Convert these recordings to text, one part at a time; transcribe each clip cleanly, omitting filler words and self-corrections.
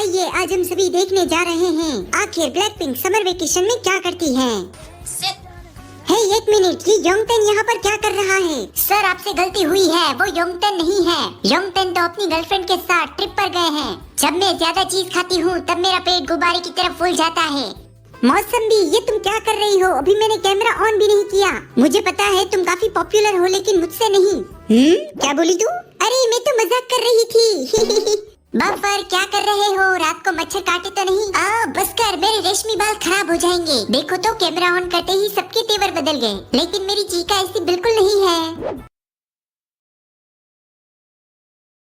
आइए आज हम सभी देखने जा रहे हैं आखिर ब्लैकपिंक समर वेकेशन में क्या करती है। हे एक मिनट, ये योंगटेन यहाँ पर क्या कर रहा है? सर आपसे गलती हुई है, वो योंगटेन नहीं है। योंगटेन तो अपनी गर्लफ्रेंड के साथ ट्रिप पर गए हैं। जब मैं ज्यादा चीज खाती हूँ तब मेरा पेट गुब्बारे की तरफ फूल जाता है। मौसमी, ये तुम क्या कर रही हो? अभी मैंने कैमरा ऑन भी नहीं किया। मुझे पता है तुम काफी पॉपुलर हो, लेकिन मुझसे नहीं। क्या बोली तू? अरे मैं तो मजाक कर रही थी। बफर क्या कर रहे हो? रात को मच्छर काटे तो नहीं? बस कर, मेरे रेशमी बाल खराब हो जाएंगे। देखो तो कैमरा ऑन करते ही सबके तेवर बदल गए, लेकिन मेरी चीका ऐसी बिल्कुल नहीं है।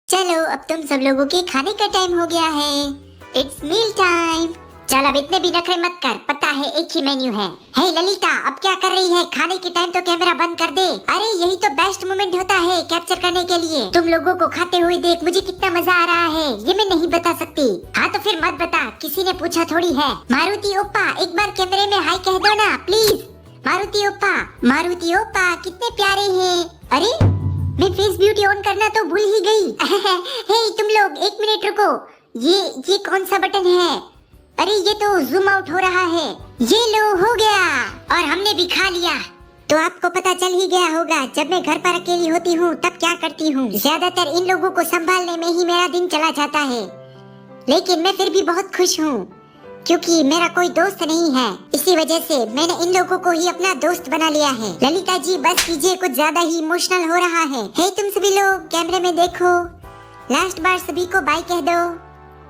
चलो अब तुम सब लोगों के खाने का टाइम हो गया है। It's meal time. चल अब इतने भी नखरे मत कर, पता है एक ही मेन्यू है। हे ललिता, अब क्या कर रही है? खाने के टाइम तो कैमरा बंद कर दे। अरे यही तो बेस्ट मोमेंट होता है कैप्चर करने के लिए। तुम लोगों को खाते हुए देख मुझे कितना मजा आ रहा है, ये मैं नहीं बता सकती। हाँ तो फिर मत बता, किसी ने पूछा थोड़ी है। मारुति ओप्पा, एक बार कैमरे में हाय कह दो ना प्लीज। मारुति ओप्पा कितने प्यारे हैं। अरे मैं फेस ब्यूटी ऑन करना तो भूल ही गई। हे तुम लोग एक मिनट रुको, ये कौन सा बटन है? अरे ये तो जूम आउट हो रहा है। ये लो, हो गया। और हमने भी खा लिया। तो आपको पता चल ही गया होगा जब मैं घर पर अकेली होती हूँ तब क्या करती हूँ। ज्यादातर इन लोगों को संभालने में ही मेरा दिन चला जाता है, लेकिन मैं फिर भी बहुत खुश हूँ क्योंकि मेरा कोई दोस्त नहीं है। इसी वजह से मैंने इन लोगों को ही अपना दोस्त बना लिया है। ललिता जी बस कीजिए, कुछ ज्यादा ही इमोशनल हो रहा है। हे तुम सभी लोग कैमरे में देखो, लास्ट बार सभी को बाय कह दो।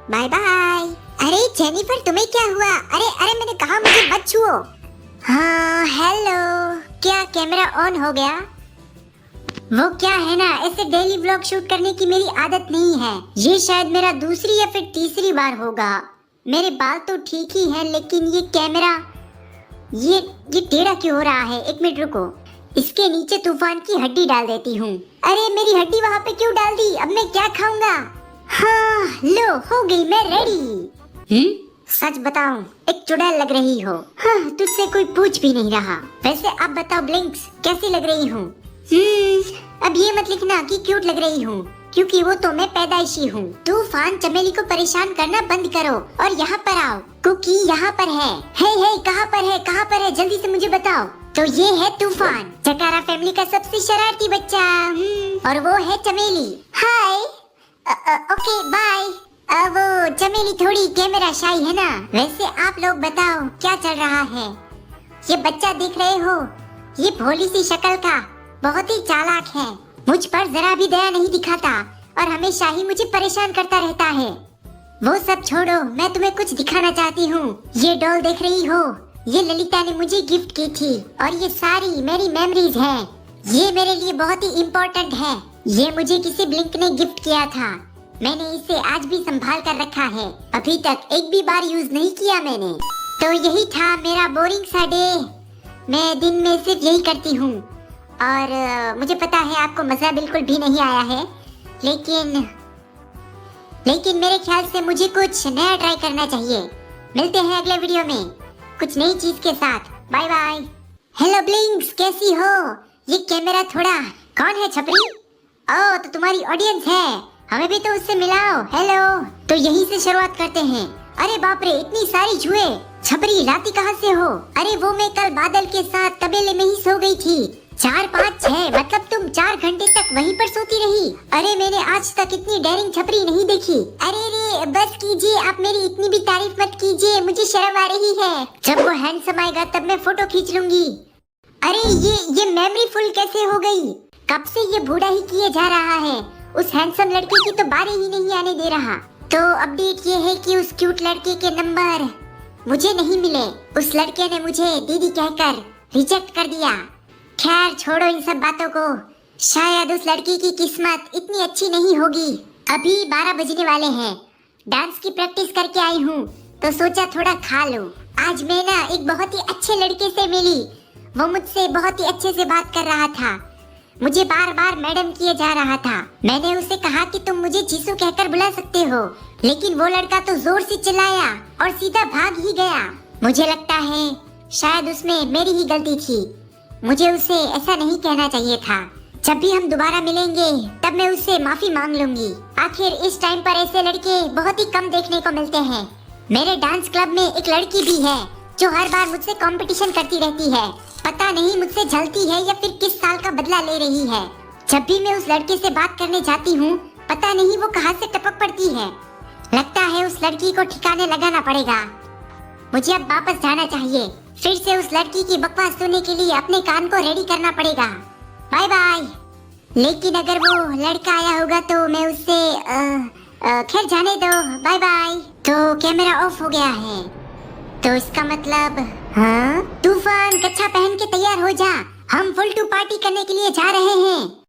Bye bye. अरे जेनिफर तुम्हें क्या हुआ? अरे मैंने कहा मुझे मत छुओ। हाँ हेलो, क्या कैमरा ऑन हो गया? वो क्या है ना, ऐसे डेली व्लॉग शूट करने की मेरी आदत नहीं है। ये शायद मेरा दूसरी या फिर तीसरी बार होगा। मेरे बाल तो ठीक ही हैं, लेकिन ये कैमरा ये टेढ़ा क्यों हो रहा है? एक मिनट रुको, इसके नीचे तूफान की हड्डी डाल देती हूँ। अरे मेरी हड्डी वहाँ पे क्यों डाल दी? अब मैं क्या खाऊंगा? हाँ लो, हो गई मैं रेडी। सच बताऊं, एक चुड़ैल लग रही हो। हाँ, तुझसे कोई पूछ भी नहीं रहा। वैसे अब बताओ ब्लिंक्स, कैसी लग रही हूँ? अब ये मत लिखना कि क्यूट लग रही हूँ, क्योंकि वो तो मैं पैदाइशी हूँ। तूफान चमेली को परेशान करना बंद करो और यहाँ पर आओ। कुकी यहाँ पर है। हे कहाँ पर है? जल्दी से मुझे बताओ। तो ये है तूफान, चकारा फैमिली का सबसे शरारती बच्चा। और वो है चमेली। हाय। Okay bye. वो चमेली थोड़ी कैमरा शाई है ना। वैसे आप लोग बताओ क्या चल रहा है? ये बच्चा देख रहे हो, ये भोली सी शक्ल का बहुत ही चालाक है। मुझ पर जरा भी दया नहीं दिखाता और हमेशा ही मुझे परेशान करता रहता है। वो सब छोड़ो, मैं तुम्हें कुछ दिखाना चाहती हूँ। ये डॉल देख रही हो, ये ललिता ने मुझे गिफ्ट की थी और ये सारी मेरी मेमोरीज है। ये मेरे लिए बहुत ही इम्पोर्टेंट है। ये मुझे किसी ब्लिंक ने गिफ्ट किया था। मैंने इसे आज भी संभाल कर रखा है। अभी तक एक भी बार यूज नहीं किया मैंने। तो यही था मेरा बोरिंग सा डे। मैं दिन में सिर्फ यही करती हूँ और मुझे पता है आपको मजा बिल्कुल भी नहीं आया है, लेकिन मेरे ख्याल से मुझे कुछ नया ट्राई करना चाहिए। मिलते हैं अगले वीडियो में कुछ नई चीज के साथ। Bye bye. हेलो ब्लिंक्स, कैसी हो? ये कैमरा थोड़ा कौन है? छपरी? ओह तो तुम्हारी ऑडियंस है, हमें भी तो उससे मिलाओ। हेलो, तो यहीं से शुरुआत करते हैं। अरे बाप रे, इतनी सारी जुए। छपरी राती कहाँ से हो? अरे वो मैं कल बादल के साथ तबेले में ही सो गई थी। 4 5 6 मतलब तुम 4 घंटे तक वहीं पर सोती रही। अरे मैंने आज तक इतनी डेयरिंग छपरी नहीं देखी। अरे बस कीजिए, आप मेरी इतनी भी तारीफ मत कीजिए, मुझे शर्म आ रही है। जब वो हैंडसम आएगा तब मैं फोटो खींच लूंगी। अरे ये मेमोरी फुल कैसे हो गई? कब से ये बूढ़ा ही किए जा रहा है, उस हैंडसम लड़के की तो बारी ही नहीं आने दे रहा। तो अपडेट ये है कि उस क्यूट लड़के के नंबर मुझे नहीं मिले। उस लड़के ने मुझे दीदी कहकर रिजेक्ट कर दिया। खैर छोड़ो इन सब बातों को। शायद उस लड़की की किस्मत इतनी अच्छी नहीं होगी। अभी 12 बजने वाले हैं। डांस की प्रैक्टिस करके आई हूँ तो सोचा थोड़ा खा लूं। आज मैं ना एक बहुत ही अच्छे लड़के से मिली। वो मुझसे बहुत ही अच्छे से बात कर रहा था, मुझे बार बार मैडम किए जा रहा था। मैंने उसे कहा कि तुम मुझे जीसू कहकर बुला सकते हो, लेकिन वो लड़का तो जोर से चिल्लाया और सीधा भाग ही गया। मुझे लगता है शायद उसमें मेरी ही गलती थी। मुझे उसे ऐसा नहीं कहना चाहिए था। जब भी हम दोबारा मिलेंगे तब मैं उससे माफी मांग लूंगी। आखिर इस टाइम पर ऐसे लड़के बहुत ही कम देखने को मिलते हैं। मेरे डांस क्लब में एक लड़की भी है जो हर बार मुझसे कंपटीशन करती रहती है। पता नहीं मुझसे जलती है या फिर किस साल का बदला ले रही है। जब भी मैं उस लड़के से बात करने जाती हूँ पता नहीं वो कहाँ से टपक पड़ती है। लगता है उस लड़की को ठिकाने लगाना पड़ेगा। मुझे अब वापस जाना चाहिए। फिर से उस लड़की की बकवास सुनने के लिए अपने कान को रेडी करना पड़ेगा। Bye bye. लेकिन अगर वो लड़का आया होगा तो मैं उससे खैर जाने दो, बाय बाय। तो कैमरा ऑफ हो गया है, तो इसका मतलब हाँ, तूफान कच्छा पहन के तैयार हो जा, हम फुल टू पार्टी करने के लिए जा रहे हैं।